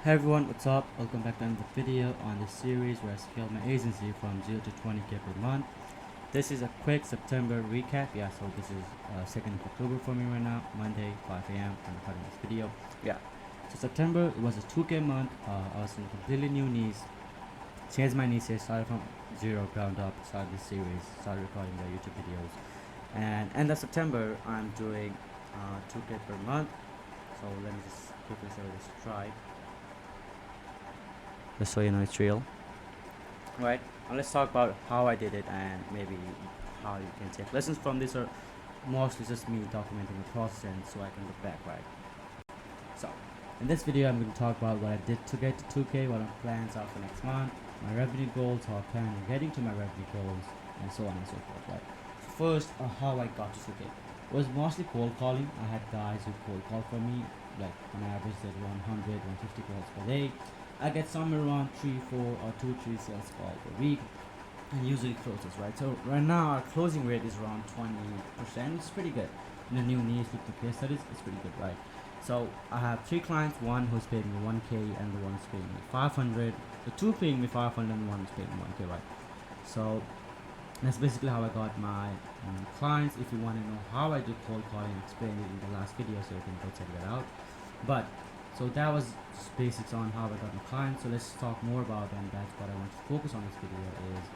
Hey everyone, what's up? Welcome back to another video on this series where I scale my agency from 0 to 20k per month. This is a quick September recap. Yeah, so this is 2nd of October for me right now, Monday, 5 a.m. I'm recording this video. Yeah, so September, it was a 2k month. I was in completely new niche, changed my niche, started from zero, ground up, started this series, started recording the YouTube videos. And end of September, I'm doing 2k per month. So let me just quickly show this stripe. Just so you know it's real. Right, and let's talk about how I did it and maybe how you can take lessons from this, or mostly just me documenting the process and so I can look back, right? So in this video I'm going to talk about what I did to get to 2k, what my plans are for next month, my revenue goals, how I plan on getting to my revenue goals, and so on and so forth, right? So first, how I got to 2k. It was mostly cold calling. I had guys who cold call for me, like on average they do 100, 150 calls per day. I get somewhere around 3, 4 or 2, 3 sales calls per week and usually closes, right? So right now our closing rate is around 20%. It's pretty good. In a new niche with the case studies, it's pretty good, right? So I have 3 clients, one who's paying me 1k and the one who's paying me 500. The 2 paying me 500 and the one who's paying me 1k, right? So that's basically how I got my clients. If you want to know how I do cold calling, I explained it in the last video, so you can go check that out. But so that was just basics on how I got my clients. So let's talk more about them. That's what I want to focus on this video, is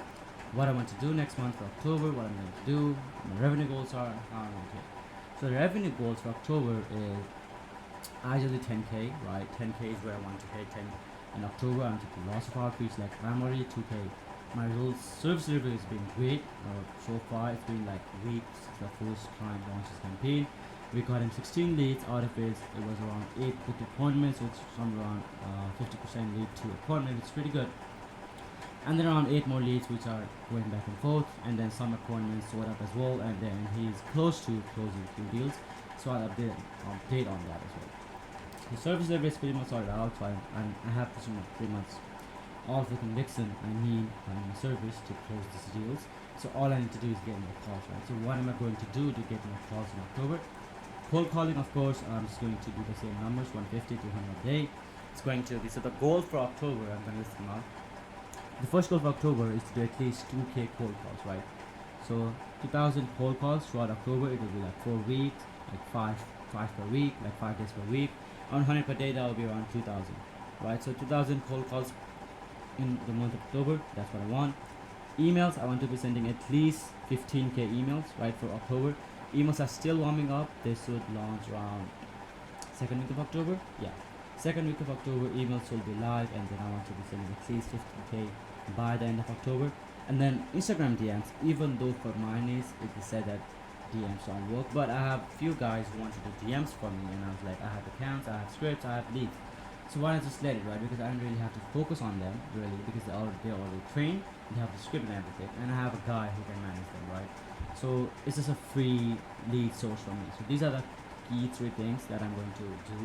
what I want to do next month for October, what I'm going to do, my revenue goals are, and how I want to. So the revenue goals for October is ideally 10k, right? 10k is where I want to hit. 10 in October. I want to do lots of outreach. Like I'm already 2k. My service delivery has been great. So far it's been like weeks. The first client launches campaign. We got him 16 leads. Out of it was around 8 booked appointments, which is somewhere around 50% lead to appointment. It's pretty good. And then around 8 more leads, which are going back and forth, and then some appointments stored up as well. And then he's close to closing a few deals, so I'll update on that as well. The service delivery is pretty much sorted out, so I have pretty much all the conviction I need on my service to close these deals. So all I need to do is get more calls, right? So what am I going to do to get more calls in October? Cold calling, of course, I'm just going to do the same numbers, 150 to 100 a day. It's going to be, so the goal for October, I'm going to list them out. The first goal for October is to do at least 2k cold calls, right? So 2000 cold calls throughout October. It will be like 4 weeks, like 5 per week, like 5 days per week. On 100 per day, that will be around 2000, right? So 2000 cold calls in the month of October. That's what I want. Emails, I want to be sending at least 15k emails, right, for October. Emails are still warming up. They should launch around 2nd week of October. Yeah, 2nd week of October, emails will be live, and then I want to be sending at least 15k by the end of October. And then Instagram DMs, even though for my niche it is said that DMs don't work, but I have few guys who want to do DMs for me, and I was like, I have accounts, I have scripts, I have leads. So why not just let it, right? Because I don't really have to focus on them, really, because they're already trained, they have the script and everything, and I have a guy who can manage them, right? So it's just a free lead source for me. So these are the key 3 things that I'm going to do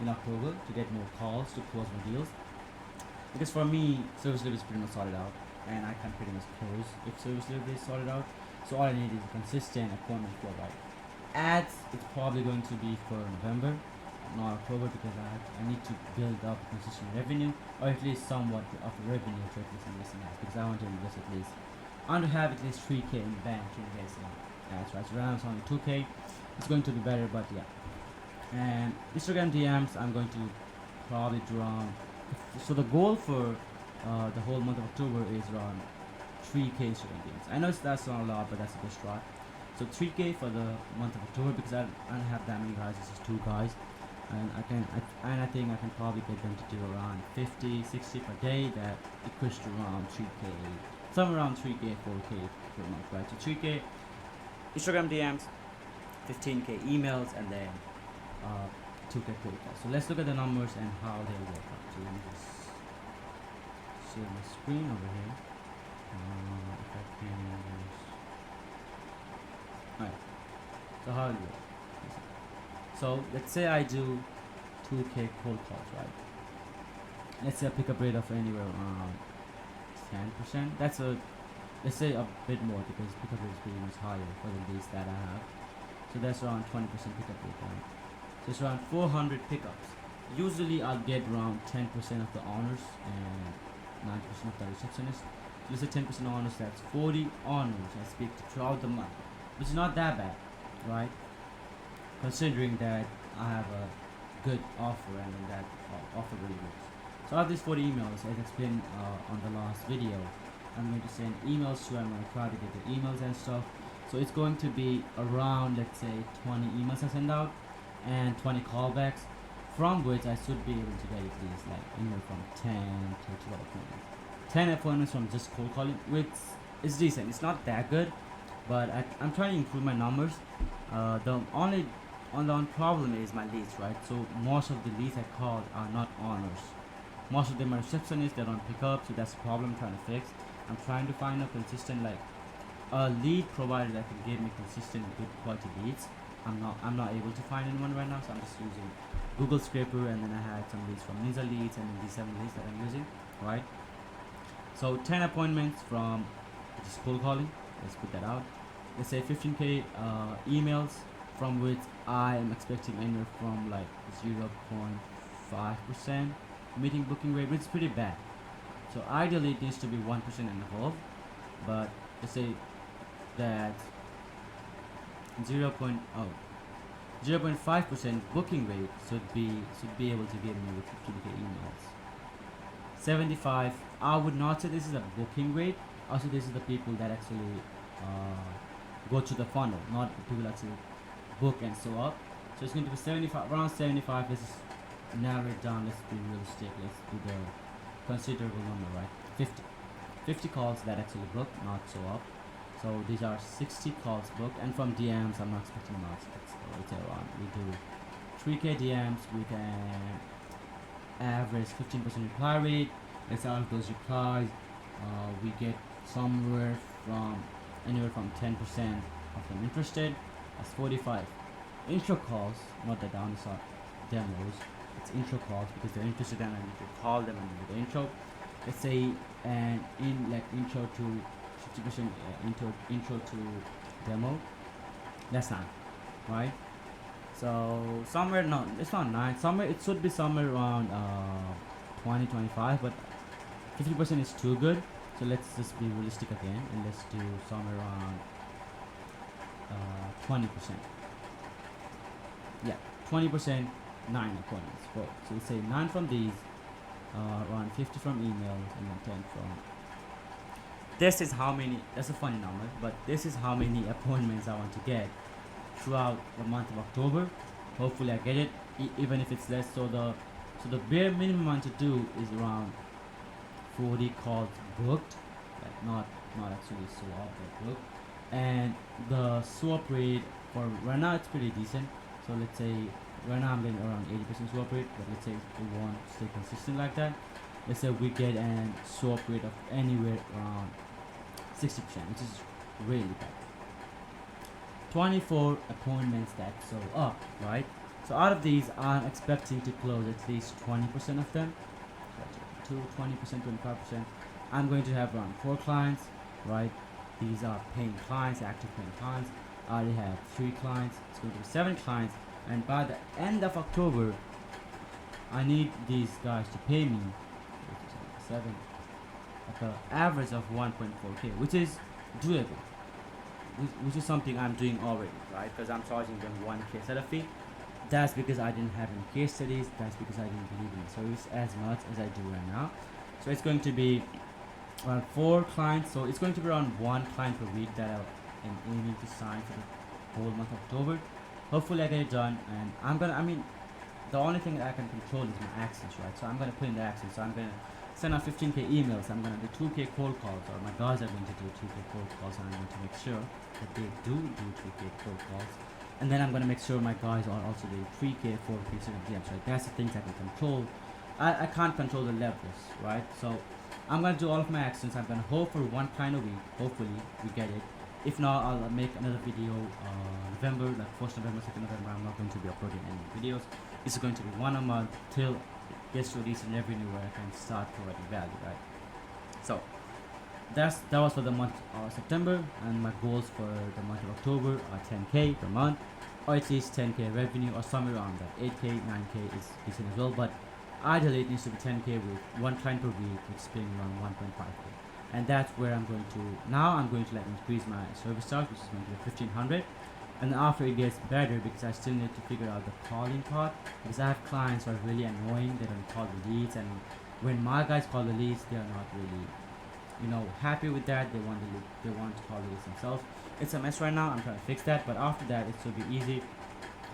in October to get more calls, to close more deals. Because for me, service delivery is pretty much sorted out, and I can pretty much close if service delivery is sorted out. So all I need is a consistent appointment flow, right? Ads, it's probably going to be for November, not October, because I need to build up consistent revenue, or at least somewhat of revenue to at least invest in ads, because I want to invest at least, I want to have at least 3k in the bank to invest in ads, right? So right now it's only 2k. It's going to be better, but yeah. And Instagram DMs, I'm going to probably do around, so the goal for the whole month of October is around 3k Instagram DMs. I know that's not a lot, but that's a good start. So 3k for the month of October, because I don't have that many guys. It's just 2 guys, and I think I can probably get them to do around 50, 60 per day. That equates to around 3k, somewhere around 3k, 4k per month, right? So 3k Instagram DMs, 15k emails, and then 2k cold calls. So let's look at the numbers and how they work out. So let me just share my screen over here. If I can use, alright. So how it works. So let's say I do 2k cold calls, right? Let's say a pickup rate of anywhere around 10%. That's a, let's say a bit more, because pickup rate is pretty much higher for the leads that I have. So that's around 20% pickup rate, right? So it's around 400 pickups. Usually I'll get around 10% of the honors and 90% of the receptionist. Let's say 10% honors, that's 40 honors I speak to throughout the month, which is not that bad, right? Considering that I have a good offer and that offer really good. So out of these 40 emails, as explained on the last video, I'm going to send emails to, I'm going to try to get the emails and stuff. So it's going to be around, let's say, 20 emails I send out and 20 callbacks, from which I should be able to get at least like anywhere from 10 to 12 appointments. 10 appointments from just cold calling, which is decent. It's not that good, but I'm trying to improve my numbers. The only problem is my leads, right? So most of the leads I called are not honors. Most of them are receptionists, they don't pick up, so that's the problem I'm trying to fix. I'm trying to find a consistent, like a lead provider that can give me consistent good quality leads. I'm not able to find anyone right now, so I'm just using Google Scraper, and then I had some leads from Ninja Leads and then these 7 leads that I'm using, right? So 10 appointments from just cold calling. Let's put that out. Let's say 15k emails, from which I am expecting anywhere from like 0.5% meeting booking rate, which is pretty bad. So ideally it needs to be 1% and above, but let's say that 0.5% booking rate should be able to give me with 15k emails. 75, I would not say this is a booking rate. Also, this is the people that actually go to the funnel, not the people that actually book and show up. So it's going to be 75, around 75. Let's narrow it down. Let's be realistic. Let's do the considerable number, right? 50 calls that actually book, not show up. So these are 60 calls booked, and from DMs I'm not expecting much. Let's say around, we do 3k DMs, we can average 15% reply rate. Let's out of those replies, we get anywhere from 10% of them interested. That's 45 intro calls, not the downside demos. It's intro calls because they're interested and I need to call them and do the intro. Let's say an intro to 50% intro to demo. That's 9, right? So somewhere, no, it's not 9. Somewhere it should be somewhere around 20-25, but 50% is too good. So let's just be realistic again and let's do somewhere around 20%. Yeah, 20%, 9 appointments. So let's say 9 from these, around 50 from emails, and then 10 from. This is how many. That's a funny number, but this is how many appointments I want to get throughout the month of October. Hopefully I get it, even if it's less. So the bare minimum I want to do is around 40 calls booked, like not actually swap but booked, and the swap rate for right now it's pretty decent. So let's say right now I'm getting around 80% swap rate, but let's say we want to stay consistent like that. Let's say we get an swap rate of anywhere around 60%, which is really bad. 24 appointments that show up, right? So out of these, I'm expecting to close at least 20% of them. 20%, 25%. I'm going to have around 4 clients, right? These are paying clients, active paying clients. I already have 3 clients. It's going to be 7 clients, and by the end of October, I need these guys to pay me 7 at the average of 1.4k, which is doable. Which is something I'm doing already, right? Because I'm charging them 1k setup fee. That's because I didn't have any case studies. That's because I didn't believe in the service as much as I do right now. So it's going to be around 4 clients. So it's going to be around 1 client per week that I'm aiming to sign for the whole month of October. Hopefully I get it done, and the only thing that I can control is my actions, right? So I'm gonna put in the actions. So I'm gonna send out 15k emails. I'm gonna do 2k cold calls, or my guys are going to do 2k cold calls, and I'm going to make sure that they do 2k cold calls. And then I'm gonna make sure my guys are also doing 3k, 4k, 7k DMs, right? That's the things I can control. I can't control the levels, right? So I'm gonna do all of my actions. I'm gonna hope for 1 client a week. Hopefully we get it. If not, I'll make another video November, like 1st November, 2nd November. I'm not going to be uploading any videos. It's going to be 1 a month till it gets to a decent revenue where I can start providing value, right? So that was for the month of September, and my goals for the month of October are 10k per month. or at least 10k revenue or somewhere around that. 8k, 9k is decent as well, but ideally it needs to be 10k with one client per week, which is paying around 1.5k. And that's where I'm going to, now I'm going to like increase my service charge, which is going to be 1500. And after it gets better, because I still need to figure out the calling part, because I have clients who are really annoying. They don't call the leads, and when my guys call the leads, they are not really, happy with that. They want to call the leads themselves. It's a mess right now. I'm trying to fix that, but after that, it should be easy,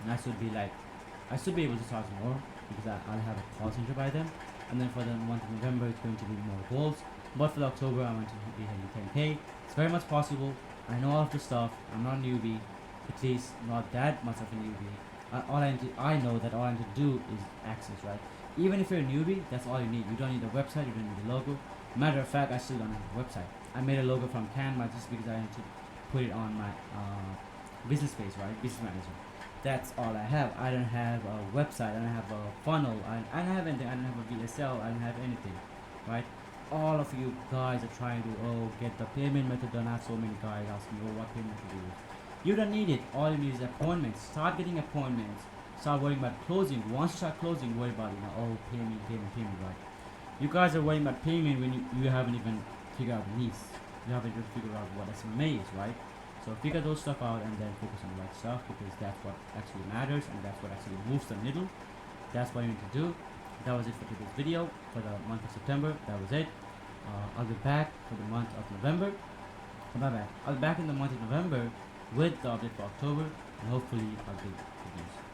and I should be able to charge more because I'll have a call center by then. And then for the month of November, it's going to be more goals. But for the October, I want to be hitting 10k. It's very much possible. I know all of the stuff. I'm not a newbie, at least not that much of a newbie. I know that all I need to do is access, right? Even if you're a newbie, that's all you need. You don't need a website, you don't need a logo. Matter of fact, I still don't have a website. I made a logo from Canva just because I need to put it on my business page, right? Business manager. That's all I have. I don't have a website. I don't have a funnel. I don't have anything. I don't have a VSL. I don't have anything, right? All of you guys are trying to get the payment method done. I have so many guys asking me, what payment method to use. You don't need it. All you need is appointments. Start getting appointments. Start worrying about closing. Once you start closing, worry about payment, right? You guys are worrying about payment when you haven't even figured out the needs. You haven't even figured out what SMMA is, right? So figure those stuff out and then focus on the right stuff, because that's what actually matters and that's what actually moves the needle. That's what you need to do. That was it for today's video for the month of September. That was it. I'll be back for the month of November. I'll be back in the month of November with the update for October, and hopefully I'll be good news.